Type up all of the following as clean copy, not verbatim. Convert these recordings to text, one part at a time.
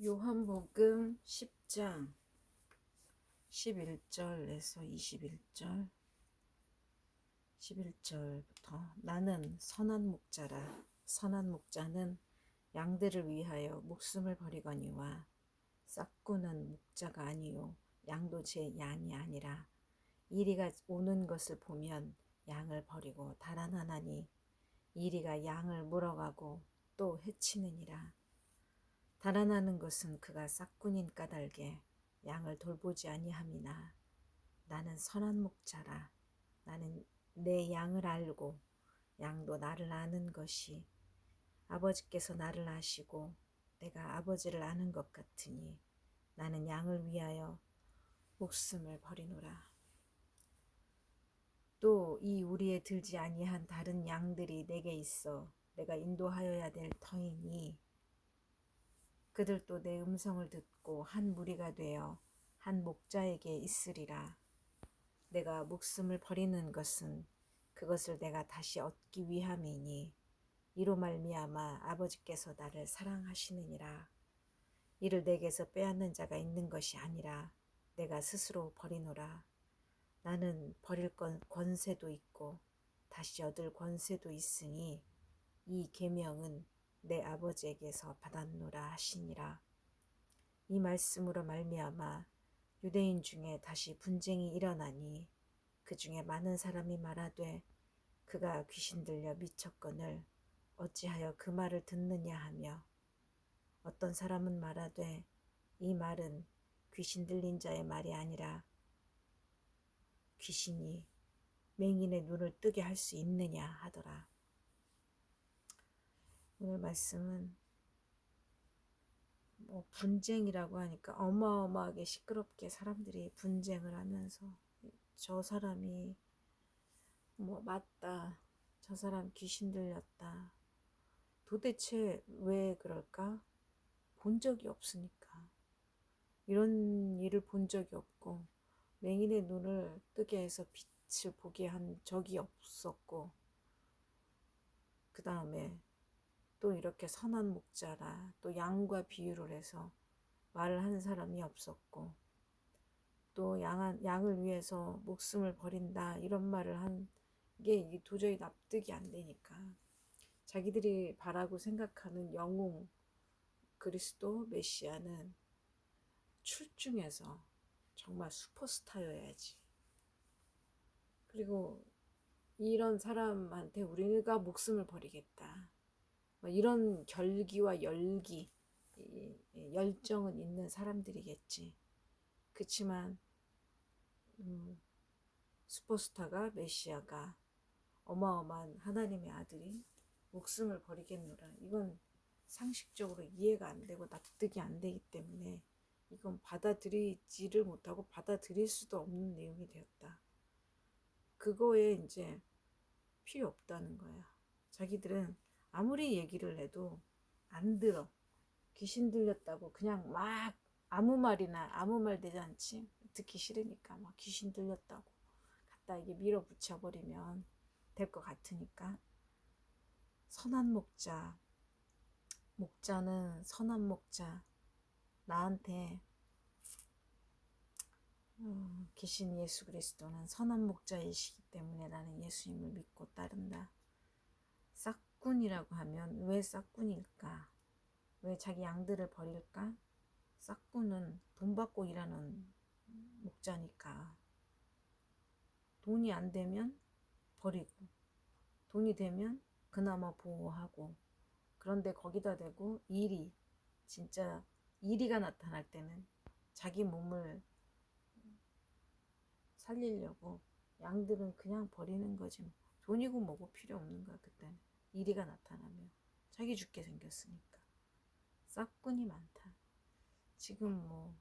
요한복음 10장 11절에서 21절 11절부터 나는 선한 목자라. 선한 목자는 양들을 위하여 목숨을 버리거니와 싹구는 목자가 아니요 양도 제 양이 아니라 이리가 오는 것을 보면 양을 버리고 달아나나니 이리가 양을 물어가고 또 해치느니라. 달아나는 것은 그가 싹꾼인 까닭에 양을 돌보지 아니함이나 나는 선한 목자라. 나는 내 양을 알고 양도 나를 아는 것이 아버지께서 나를 아시고 내가 아버지를 아는 것 같으니 나는 양을 위하여 목숨을 버리노라. 또 이 우리에 들지 아니한 다른 양들이 내게 있어 내가 인도하여야 될 터이니 그들도 내 음성을 듣고 한 무리가 되어 한 목자에게 있으리라. 내가 목숨을 버리는 것은 그것을 내가 다시 얻기 위함이니 이로 말미암아 아버지께서 나를 사랑하시느니라. 이를 내게서 빼앗는 자가 있는 것이 아니라 내가 스스로 버리노라. 나는 버릴 권세도 있고 다시 얻을 권세도 있으니 이 계명은 내 아버지에게서 받았노라 하시니라. 이 말씀으로 말미암아 유대인 중에 다시 분쟁이 일어나니 그 중에 많은 사람이 말하되 그가 귀신 들려 미쳤거늘 어찌하여 그 말을 듣느냐 하며 어떤 사람은 말하되 이 말은 귀신 들린 자의 말이 아니라 귀신이 맹인의 눈을 뜨게 할 수 있느냐 하더라. 오늘 말씀은 분쟁이라고 하니까 어마어마하게 시끄럽게 사람들이 분쟁을 하면서 저 사람이 맞다, 저 사람 귀신 들렸다. 도대체 왜 그럴까? 본 적이 없으니까. 이런 일을 본 적이 없고 맹인의 눈을 뜨게 해서 빛을 보게 한 적이 없었고 그 다음에 또 이렇게 선한 목자라 또 양과 비유를 해서 말을 하는 사람이 없었고 또 양을 위해서 목숨을 버린다 이런 말을 한 게 도저히 납득이 안 되니까 자기들이 바라고 생각하는 영웅 그리스도 메시아는 출중해서 정말 슈퍼스타여야지. 그리고 이런 사람한테 우리가 목숨을 버리겠다. 이런 결기와 열기, 열정은 있는 사람들이겠지. 그치만 슈퍼스타가 메시아가 어마어마한 하나님의 아들이 목숨을 버리겠노라. 이건 상식적으로 이해가 안 되고 납득이 안 되기 때문에 이건 받아들이지를 못하고 받아들일 수도 없는 내용이 되었다. 그거에 이제 필요 없다는 거야. 자기들은 아무리 얘기를 해도 안 들어. 귀신 들렸다고 그냥 막 아무 말이나 아무 말 대잔치 듣기 싫으니까 막 귀신 들렸다고 갖다 이게 밀어붙여버리면 될 것 같으니까. 선한 목자, 목자는 선한 목자, 나한테 계신 예수 그리스도는 선한 목자이시기 때문에 나는 예수님을 믿고 따른다. 싹꾼이라고 하면 왜 싹꾼일까? 왜 자기 양들을 버릴까? 싹꾼은 돈 받고 일하는 목자니까 돈이 안 되면 버리고 돈이 되면 그나마 보호하고 그런데 거기다 대고 진짜 이리가 나타날 때는 자기 몸을 살리려고 양들은 그냥 버리는 거지. 돈이고 뭐고 필요 없는 거야. 그때는 이리가 나타나면 자기 죽게 생겼으니까. 싹꾼이 많다. 지금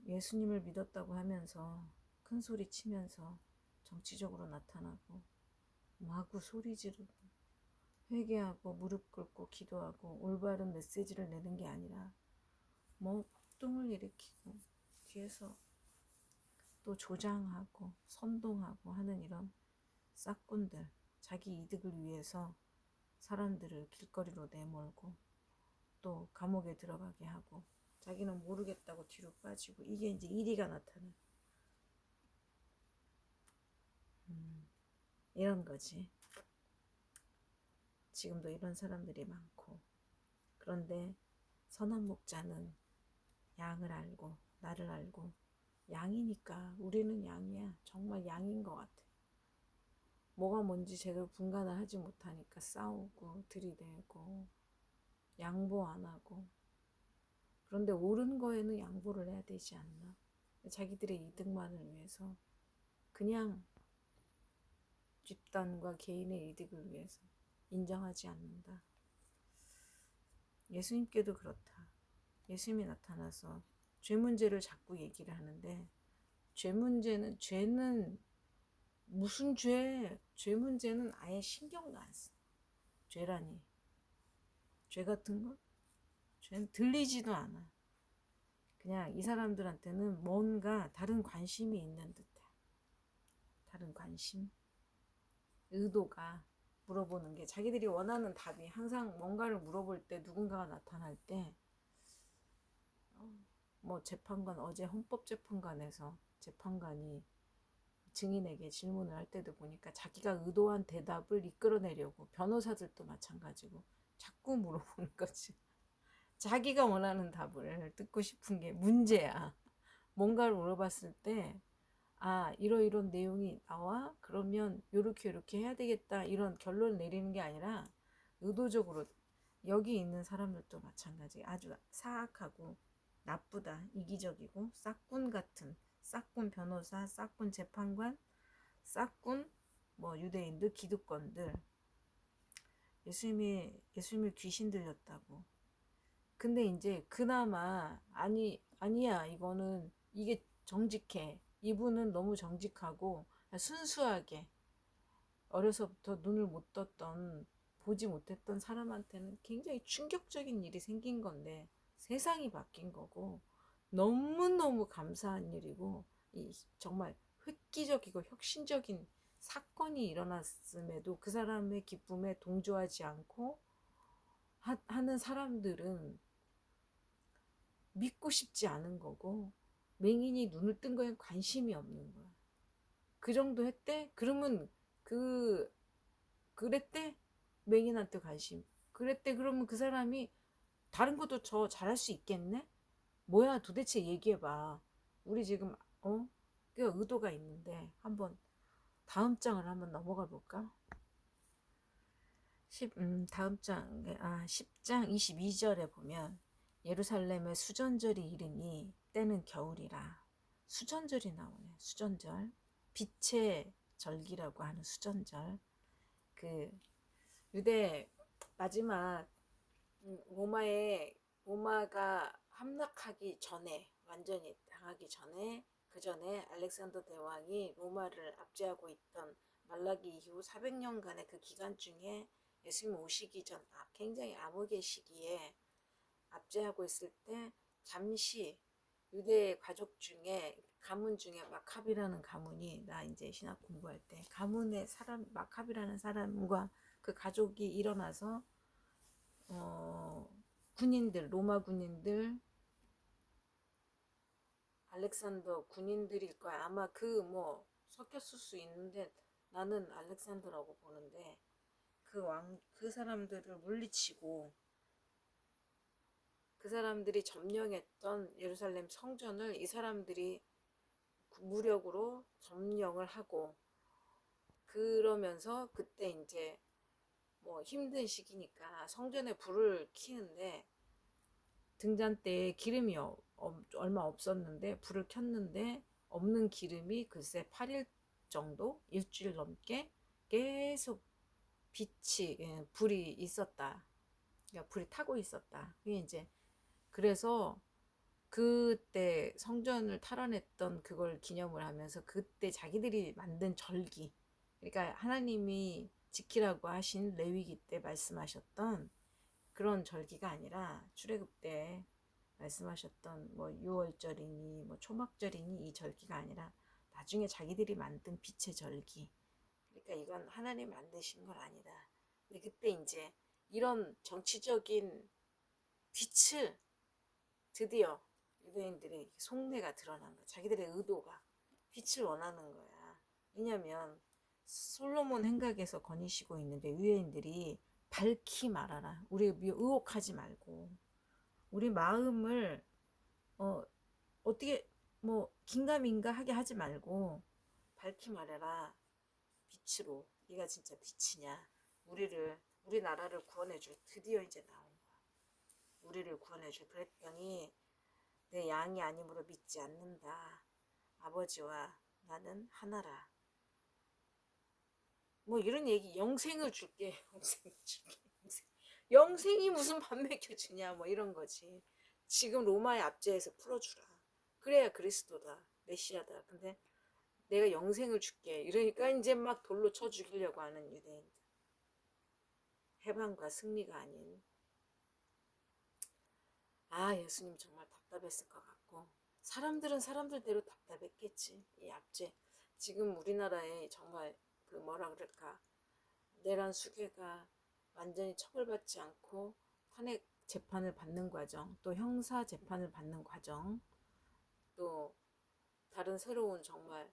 예수님을 믿었다고 하면서 큰 소리 치면서 정치적으로 나타나고 마구 소리 지르고 회개하고 무릎 꿇고 기도하고 올바른 메시지를 내는 게 아니라 폭동을 일으키고 뒤에서 또 조장하고 선동하고 하는 이런 싹꾼들, 자기 이득을 위해서 사람들을 길거리로 내몰고 또 감옥에 들어가게 하고 자기는 모르겠다고 뒤로 빠지고 이게 이제 이리가 나타나. 이런 거지. 지금도 이런 사람들이 많고. 그런데 선한 목자는 양을 알고 나를 알고 양이니까 우리는 양이야. 정말 양인 것 같아. 뭐가 뭔지 제대로 분간을 하지 못하니까 싸우고 들이대고 양보 안 하고. 그런데 옳은 거에는 양보를 해야 되지 않나. 자기들의 이득만을 위해서 그냥 집단과 개인의 이득을 위해서 인정하지 않는다. 예수님께도 그렇다. 예수님이 나타나서 죄 문제를 자꾸 얘기를 하는데 죄는 무슨 죄 문제는 아예 신경도 안 써. 죄라니. 죄 같은 거? 죄는 들리지도 않아. 그냥 이 사람들한테는 뭔가 다른 관심이 있는 듯해. 다른 관심? 의도가 물어보는 게 자기들이 원하는 답이 항상 뭔가를 물어볼 때 누군가가 나타날 때 뭐 재판관 어제 헌법재판관에서 재판관이 증인에게 질문을 할 때도 보니까 자기가 의도한 대답을 이끌어내려고 변호사들도 마찬가지고 자꾸 물어보는 거지. 자기가 원하는 답을 듣고 싶은 게 문제야. 뭔가를 물어봤을 때 이런 내용이 나와? 그러면 요렇게 해야 되겠다 이런 결론을 내리는 게 아니라 의도적으로 여기 있는 사람들도 마찬가지 아주 사악하고 나쁘다 이기적이고 싹군 같은 싹군 변호사 싹군 재판관 싹군 뭐 유대인들 기득권들 예수님이 귀신 들렸다고. 근데 이제 그나마 아니야 이거는 이게 정직해. 이분은 너무 정직하고 순수하게 어려서부터 눈을 못 떴던 보지 못했던 사람한테는 굉장히 충격적인 일이 생긴 건데 세상이 바뀐 거고 너무너무 감사한 일이고 정말 획기적이고 혁신적인 사건이 일어났음에도 그 사람의 기쁨에 동조하지 않고 하는 사람들은 믿고 싶지 않은 거고 맹인이 눈을 뜬 거에 관심이 없는 거야. 그 정도 했대? 그러면 그랬대? 맹인한테 관심. 그랬대? 그러면 그 사람이 다른 것도 더 잘할 수 있겠네? 뭐야 도대체 얘기해봐. 우리 지금 그 의도가 있는데 한번 다음 장을 한번 넘어가 볼까? 다음 장 10장 22절에 보면 예루살렘의 수전절이 이르니 때는 겨울이라. 수전절이 나오네. 수전절. 빛의 절기라고 하는 수전절. 그 유대 마지막 로마가 함락하기 전에 완전히 당하기 전에 그 전에 알렉산더 대왕이 로마를 압제하고 있던 말라기 이후 400년간의 그 기간 중에 예수님 오시기 전 굉장히 암흑의 시기에 압제하고 있을 때 잠시 유대 가족 중에 가문 중에 마캅이라는 가문이 나 이제 신학 공부할 때 가문의 사람 마캅이라는 사람과 그 가족이 일어나서 군인들 로마 군인들 알렉산더 군인들일 거야. 아마 섞였을 수 있는데 나는 알렉산더라고 보는데 그 사람들을 물리치고 그 사람들이 점령했던 예루살렘 성전을 이 사람들이 무력으로 점령을 하고 그러면서 그때 이제 뭐 힘든 시기니까 성전에 불을 켜는데 등잔대에 기름이 얼마 없었는데 불을 켰는데 없는 기름이 글쎄 8일 정도 일주일 넘게 계속 불이 있었다. 그러니까 불이 타고 있었다. 그게 이제 그래서 그때 성전을 탈환했던 그걸 기념을 하면서 그때 자기들이 만든 절기 그러니까 하나님이 지키라고 하신 레위기 때 말씀하셨던 그런 절기가 아니라 출애굽 때 말씀하셨던 뭐 6월절이니 뭐 초막절이니 이 절기가 아니라 나중에 자기들이 만든 빛의 절기 그러니까 이건 하나님 만드신 건 아니다. 근데 그때 이제 이런 정치적인 빛을 드디어 유대인들의 속내가 드러난 거야. 자기들의 의도가 빛을 원하는 거야. 왜냐면 솔로몬 행각에서 거니시고 있는데 유대인들이 밝히 말하라. 우리 의혹하지 말고 우리 마음을 어떻게 뭐 긴가민가 하게 하지 말고 밝히 말해라. 빛으로 네가 진짜 빛이냐. 우리나라를 구원해줄 드디어 이제 나온 거야. 우리를 구원해줄. 그랬더니 내 양이 아니므로 믿지 않는다. 아버지와 나는 하나라. 뭐 이런 얘기. 영생을 줄게. 영생을 줄게. 영생이 무슨 밥 먹여주냐 뭐 이런 거지. 지금 로마의 압제에서 풀어주라. 그래야 그리스도다. 메시아다. 근데 내가 영생을 줄게. 이러니까 이제 막 돌로 쳐 죽이려고 하는 유대인들. 해방과 승리가 아닌. 예수님 정말 답답했을 것 같고 사람들은 사람들대로 답답했겠지. 이 압제. 지금 우리나라에 정말 그 뭐라 그럴까 내란 수괴가 완전히 처벌받지 않고 탄핵 재판을 받는 과정, 또 형사 재판을 받는 과정, 또 다른 새로운 정말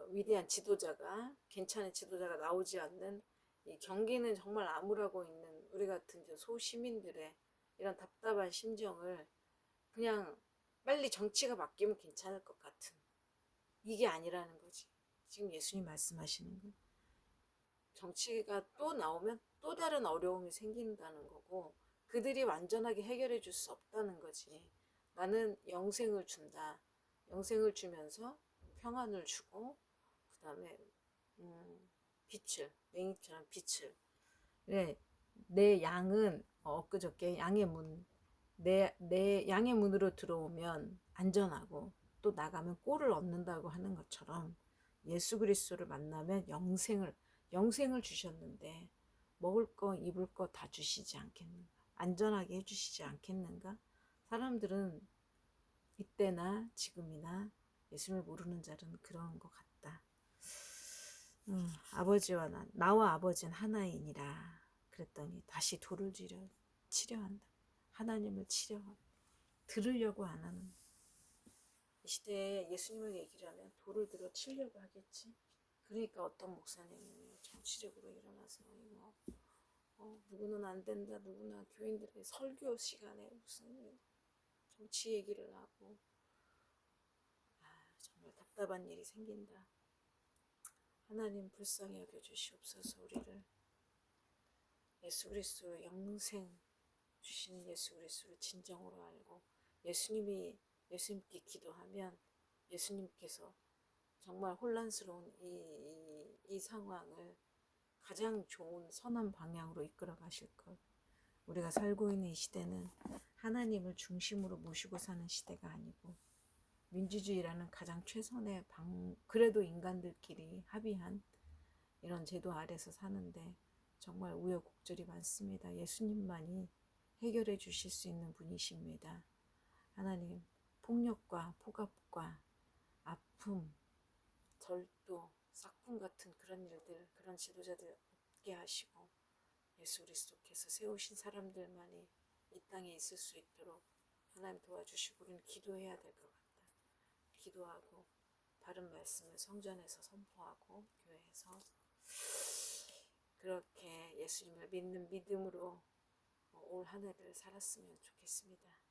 위대한 지도자가 괜찮은 지도자가 나오지 않는 이 경기는 정말 암울하고 있는 우리 같은 소시민들의 이런 답답한 심정을 그냥 빨리 정치가 바뀌면 괜찮을 것 같은 이게 아니라는 거지. 지금 예수님 말씀하시는 거. 정치가 또 나오면 또 다른 어려움이 생긴다는 거고 그들이 완전하게 해결해 줄 수 없다는 거지. 나는 영생을 준다. 영생을 주면서 평안을 주고 그 다음에 빛을 맹인처럼 빛을 그래 내 양은 엊그저께 양의 문 내 양의 문으로 들어오면 안전하고 또 나가면 꼴을 얻는다고 하는 것처럼 예수 그리스도를 만나면 영생을 주셨는데 먹을 거 입을 거 다 주시지 않겠는가? 안전하게 해주시지 않겠는가? 사람들은 이때나 지금이나 예수를 모르는 자는 그런 것 같다. 아버지와 나와 아버지는 하나이니라. 그랬더니 다시 돌을 치려한다. 하나님을 들으려고 안 하는. 이 시대에 예수님을 얘기를 하면 돌을 들어 치려고 하겠지. 그러니까 어떤 목사님이 정치적으로 일어나서 이거 누구는 안 된다, 누구나 교인들의 설교 시간에 무슨 정치 얘기를 하고 정말 답답한 일이 생긴다. 하나님 불쌍히 여겨주시옵소서. 우리를 예수 그리스도 영생 주신 예수 그리스도를 진정으로 알고 예수님께 기도하면 예수님께서 정말 혼란스러운 이 상황을 가장 좋은 선한 방향으로 이끌어 가실 것. 우리가 살고 있는 이 시대는 하나님을 중심으로 모시고 사는 시대가 아니고 민주주의라는 가장 최선의 그래도 인간들끼리 합의한 이런 제도 아래서 사는데 정말 우여곡절이 많습니다. 예수님만이 해결해 주실 수 있는 분이십니다. 하나님, 폭력과 폭압과 아픔, 절도, 싹품 같은 그런 일들, 그런 지도자들 없게 하시고 예수 그리스도께서 세우신 사람들만이 이 땅에 있을 수 있도록 하나님 도와주시고 우리는 기도해야 될 것 같다. 기도하고 바른 말씀을 성전에서 선포하고 교회에서 그렇게 예수님을 믿는 믿음으로 올 한 해를 살았으면 좋겠습니다.